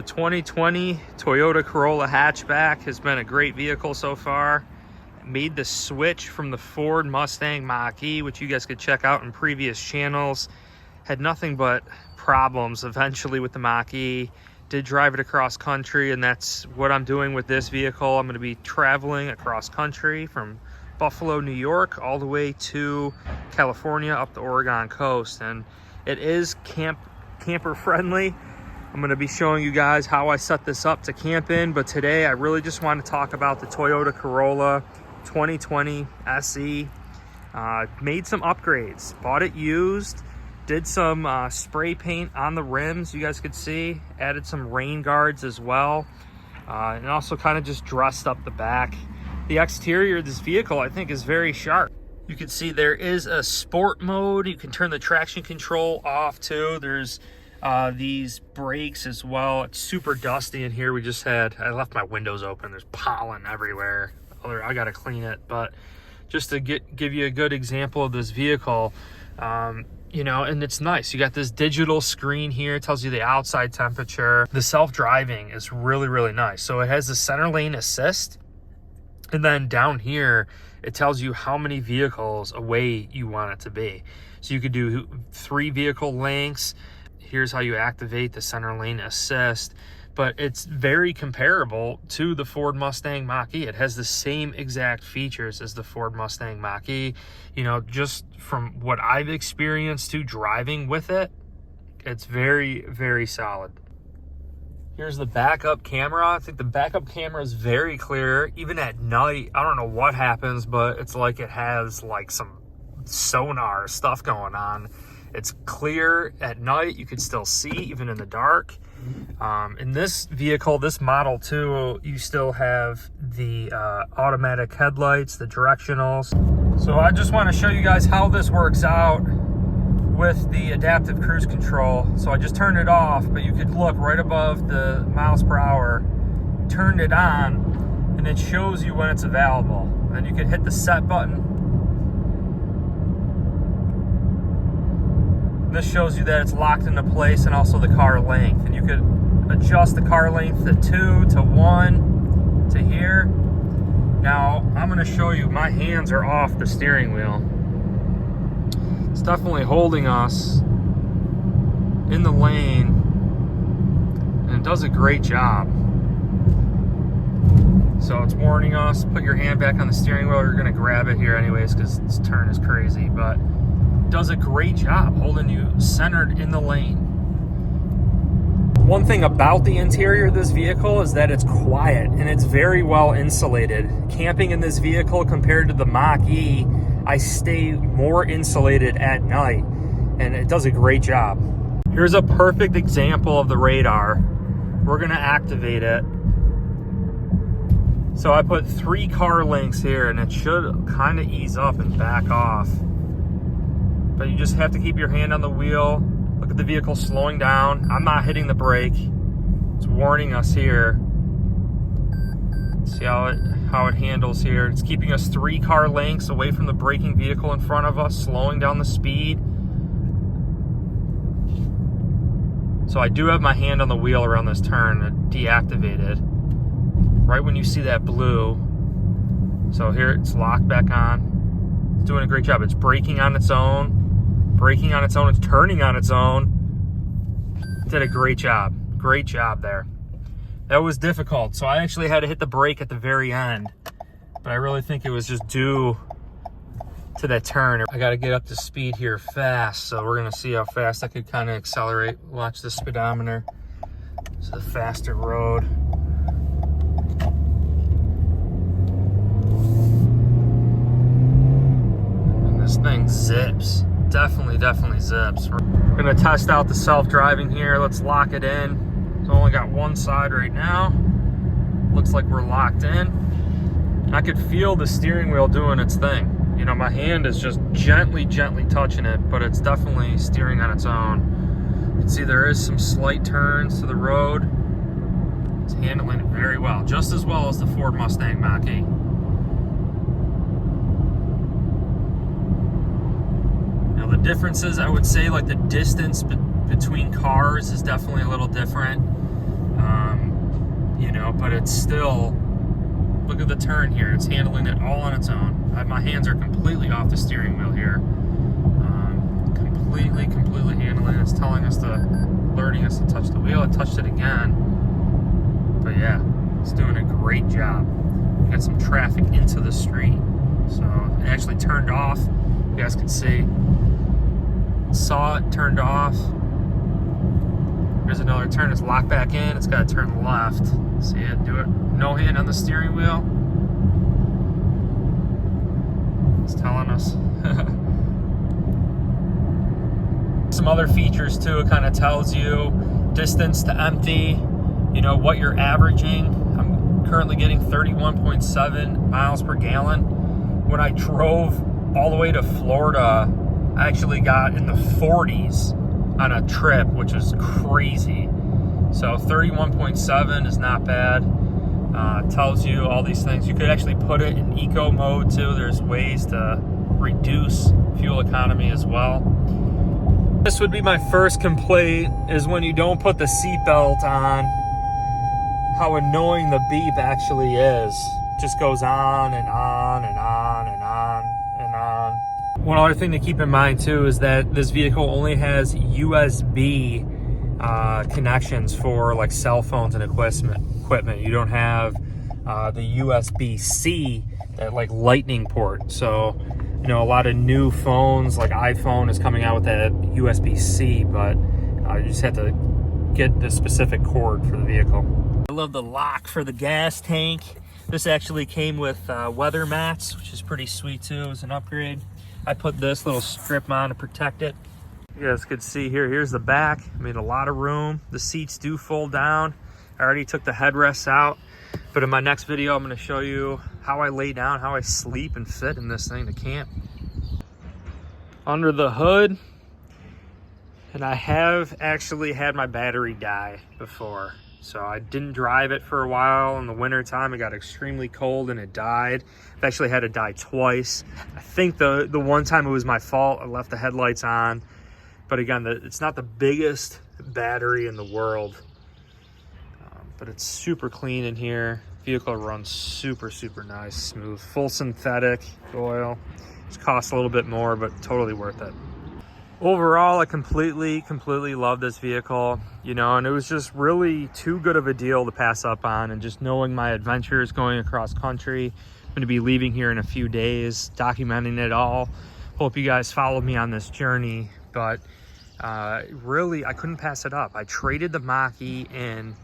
The 2020 Toyota Corolla Hatchback has been a great vehicle so far. Made the switch from the Ford Mustang Mach-E, which you guys could check out in previous channels. Had nothing but problems eventually with the Mach-E. Did drive it across country, and that's what I'm doing with this vehicle. I'm going to be traveling across country from Buffalo, New York, all the way to California up the Oregon coast. And it is camper friendly. I'm going to be showing you guys how I set this up to camp in, but today I really just want to talk about the Toyota Corolla 2020 SE. Made some upgrades, bought it used, did some spray paint on the rims, you guys could see, added some rain guards as well, and also kind of just dressed up the back. The exterior of this vehicle I think is very sharp. You can see there is a sport mode. You can turn the traction control off too. There's these brakes as well. It's super dusty in here. I left my windows open. There's pollen everywhere. I gotta clean it. But just to give you a good example of this vehicle, you know, and it's nice. You got this digital screen here. It tells you the outside temperature. The self-driving is really, really nice. So it has the center lane assist. And then down here, it tells you how many vehicles away you want it to be. So you could do 3 vehicle lengths. Here's how you activate the center lane assist, but it's very comparable to the Ford Mustang Mach-E. It has the same exact features as the Ford Mustang Mach-E. You know, just from what I've experienced to driving with it, it's very, very solid. Here's the backup camera. I think the backup camera is very clear. Even at night, I don't know what happens, but it's like it has like some sonar stuff going on. It's clear at night. You can still see even in the dark. In this vehicle, this Model 2, you still have the automatic headlights, the directionals. So I just want to show you guys how this works out with the adaptive cruise control. So I just turned it off, but you could look right above the miles per hour, turned it on, and it shows you when it's available. Then you could hit the set button. This shows you that it's locked into place, and also the car length. And you could adjust the car length to 2, to 1, to here. Now, I'm gonna show you, my hands are off the steering wheel. It's definitely holding us in the lane, and it does a great job. So it's warning us, put your hand back on the steering wheel. You're gonna grab it here anyways, because this turn is crazy, but does a great job holding you centered in the lane. One thing about the interior of this vehicle is that it's quiet and it's very well insulated. Camping in this vehicle compared to the Mach-E, I stay more insulated at night, and it does a great job. Here's a perfect example of the radar. We're gonna activate it. So I put 3 car lengths here, and it should kind of ease up and back off. But you just have to keep your hand on the wheel. Look at the vehicle slowing down. I'm not hitting the brake. It's warning us here. See how it handles here. It's keeping us 3 car lengths away from the braking vehicle in front of us, slowing down the speed. So I do have my hand on the wheel around this turn, deactivated. Right when you see that blue. So here it's locked back on. It's doing a great job. It's braking on its own. Braking on its own, it's turning on its own. Did a great job. Great job there. That was difficult, so I actually had to hit the brake at the very end, but I really think it was just due to that turn. I got to get up to speed here fast, so we're gonna see how fast I could kind of accelerate. Watch the speedometer. It's a faster road. And this thing zips. Definitely zips. We're gonna test out the self-driving here. Let's lock it in. It's only got one side right now. Looks like we're locked in. I could feel the steering wheel doing its thing. You know, my hand is just gently touching it, but it's definitely steering on its own. You can see there is some slight turns to the road. It's handling it very well, just as well as the Ford Mustang Mach-E. The differences, I would say, like the distance between cars is definitely a little different. know, but it's still, look at the turn here. It's handling it all on its own. My hands are completely off the steering wheel here. Completely handling it. It's telling us alerting us to touch the wheel. It touched it again. But yeah, it's doing a great job. Got some traffic into the street. So it actually turned off. You guys can see. Saw it, turned off. There's another turn. It's locked back in. It's got to turn left. See it? Do it. No hand on the steering wheel. It's telling us. Some other features too. It kind of tells you distance to empty, you know, what you're averaging. I'm currently getting 31.7 miles per gallon. When I drove all the way to Florida, I actually got in the 40s on a trip, which is crazy. So 31.7 is not bad. Tells you all these things. You could actually put it in eco mode too. There's ways to reduce fuel economy as well. This would be my first complaint, is when you don't put the seatbelt on, how annoying the beep actually is. It just goes on and on and on and on and on. One other thing to keep in mind too is that this vehicle only has USB connections for like cell phones and equipment. You don't have the USB-C, that like lightning port. So, you know, a lot of new phones, like iPhone is coming out with that USB-C, but you just have to get the specific cord for the vehicle. I love the lock for the gas tank. This actually came with weather mats, which is pretty sweet too. It was an upgrade. I put this little strip on to protect it. You guys could see here, here's the back. Made a lot of room. The seats do fold down. I already took the headrests out, but in my next video, I'm gonna show you how I lay down, how I sleep and fit in this thing to camp. Under the hood, and I have actually had my battery die before. So I didn't drive it for a while in the winter time. It got extremely cold and it died. I've actually had it die twice. I think the one time it was my fault. I left the headlights on. But again, it's not the biggest battery in the world. But it's super clean in here. Vehicle runs super nice, smooth, full synthetic oil. Just costs a little bit more, but totally worth it. Overall, I completely love this vehicle, you know, and it was just really too good of a deal to pass up on. And just knowing my adventures going across country, I'm going to be leaving here in a few days, documenting it all. Hope you guys followed me on this journey, but really, I couldn't pass it up. I traded the Mach-E in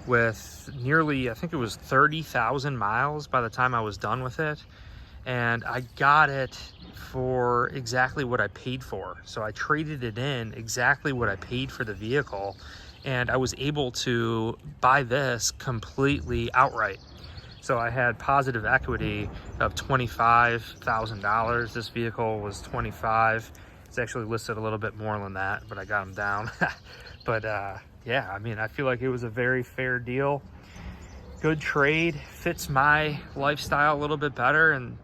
with nearly, I think it was 30,000 miles by the time I was done with it. And I got it for exactly what I paid for. So I traded it in exactly what I paid for the vehicle. And I was able to buy this completely outright. So I had positive equity of $25,000. This vehicle was $25,000. It's actually listed a little bit more than that, but I got them down. But yeah, I mean, I feel like it was a very fair deal. Good trade, fits my lifestyle a little bit better. And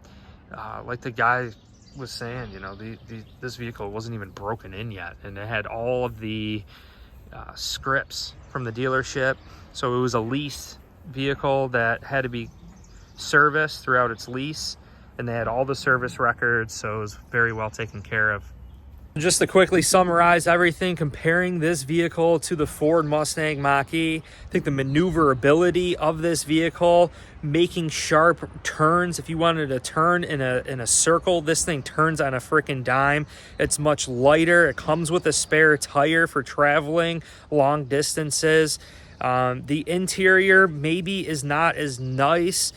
like the guy was saying, you know, this vehicle wasn't even broken in yet, and it had all of the scripts from the dealership. So it was a lease vehicle that had to be serviced throughout its lease, and they had all the service records, so it was very well taken care of. Just to quickly summarize everything, comparing this vehicle to the Ford Mustang Mach-E, I think the maneuverability of this vehicle, making sharp turns. If you wanted to turn in a circle, this thing turns on a freaking dime. It's much lighter. It comes with a spare tire for traveling long distances. The interior maybe is not as nice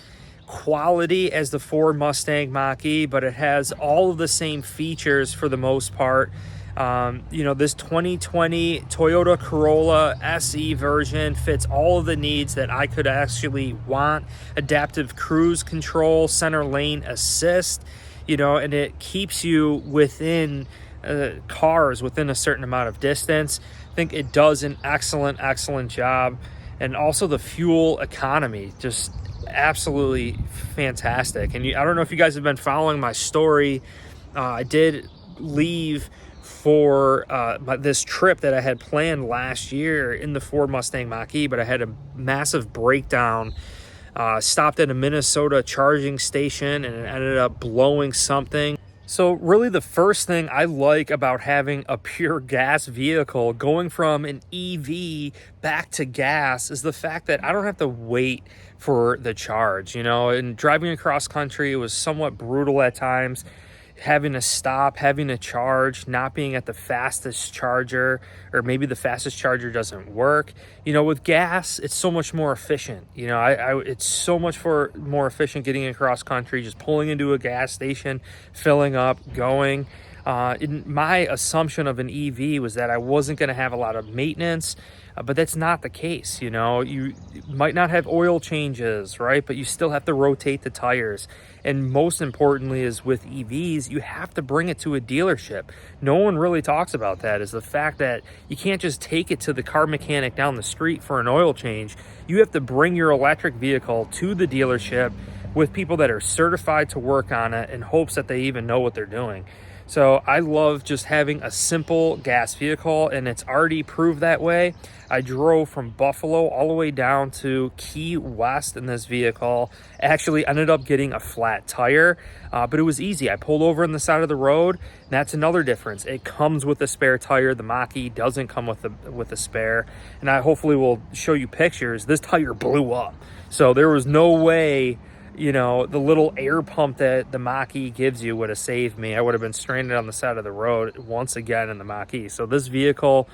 quality as the Ford Mustang Mach-E, but it has all of the same features for the most part. You know, this 2020 Toyota Corolla SE version fits all of the needs that I could actually want. Adaptive cruise control, center lane assist, you know, and it keeps you within cars within a certain amount of distance. I think it does an excellent job. And also the fuel economy, just absolutely fantastic. And I don't know if you guys have been following my story. I did leave for this trip that I had planned last year in the Ford Mustang Mach-E, but I had a massive breakdown. Stopped at a Minnesota charging station and it ended up blowing something. So really the first thing I like about having a pure gas vehicle going from an EV back to gas is the fact that I don't have to wait for the charge, you know. And driving across country, it was somewhat brutal at times, having to stop, having to charge, not being at the fastest charger, or maybe the fastest charger doesn't work. You know, with gas, it's so much more efficient. You know, it's so much more efficient getting across country, just pulling into a gas station, filling up, going. My assumption of an EV was that I wasn't going to have a lot of maintenance, but that's not the case. You know, you might not have oil changes, right? But you still have to rotate the tires. And most importantly is with EVs, you have to bring it to a dealership. No one really talks about that, is the fact that you can't just take it to the car mechanic down the street for an oil change. You have to bring your electric vehicle to the dealership with people that are certified to work on it in hopes that they even know what they're doing. So I love just having a simple gas vehicle, and it's already proved that way. I drove from Buffalo all the way down to Key West in this vehicle. Actually ended up getting a flat tire, but it was easy. I pulled over on the side of the road, and that's another difference. It comes with a spare tire. The Mach-E doesn't come with a spare, and I hopefully will show you pictures. This tire blew up, so there was no way, you know, the little air pump that the Mach-E gives you would have saved me. I would have been stranded on the side of the road once again in the Mach-E. So this vehicle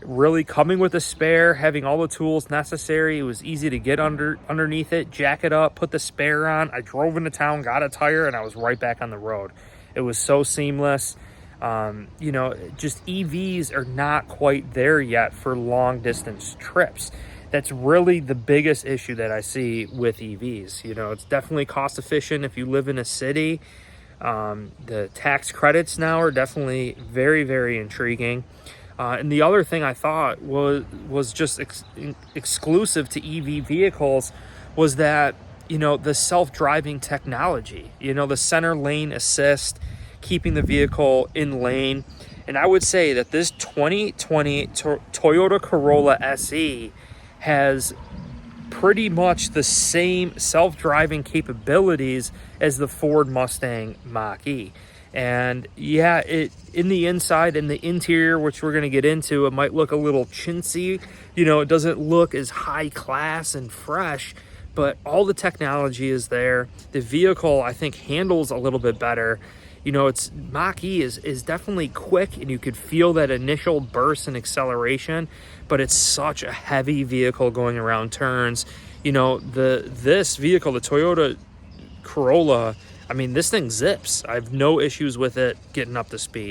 really coming with a spare, having all the tools necessary. It was easy to get underneath it, jack it up, put the spare on. I drove into town, got a tire, and I was right back on the road. It was so seamless. You know, just EVs are not quite there yet for long distance trips. That's really the biggest issue that I see with EVs. You know, it's definitely cost efficient if you live in a city. The tax credits now are definitely very, very intriguing. And the other thing I thought was just exclusive to EV vehicles was that, you know, the self-driving technology, you know, the center lane assist, keeping the vehicle in lane. And I would say that this 2020 Toyota Corolla SE has pretty much the same self-driving capabilities as the Ford Mustang Mach-E. And yeah, in the inside and the interior, which we're going to get into, it might look a little chintzy. You know, it doesn't look as high class and fresh, but all the technology is there. The vehicle, I think, handles a little bit better. You know, Mach-E is definitely quick, and you could feel that initial burst and acceleration, but it's such a heavy vehicle going around turns. You know, this vehicle, the Toyota Corolla, I mean, this thing zips. I have no issues with it getting up to speed.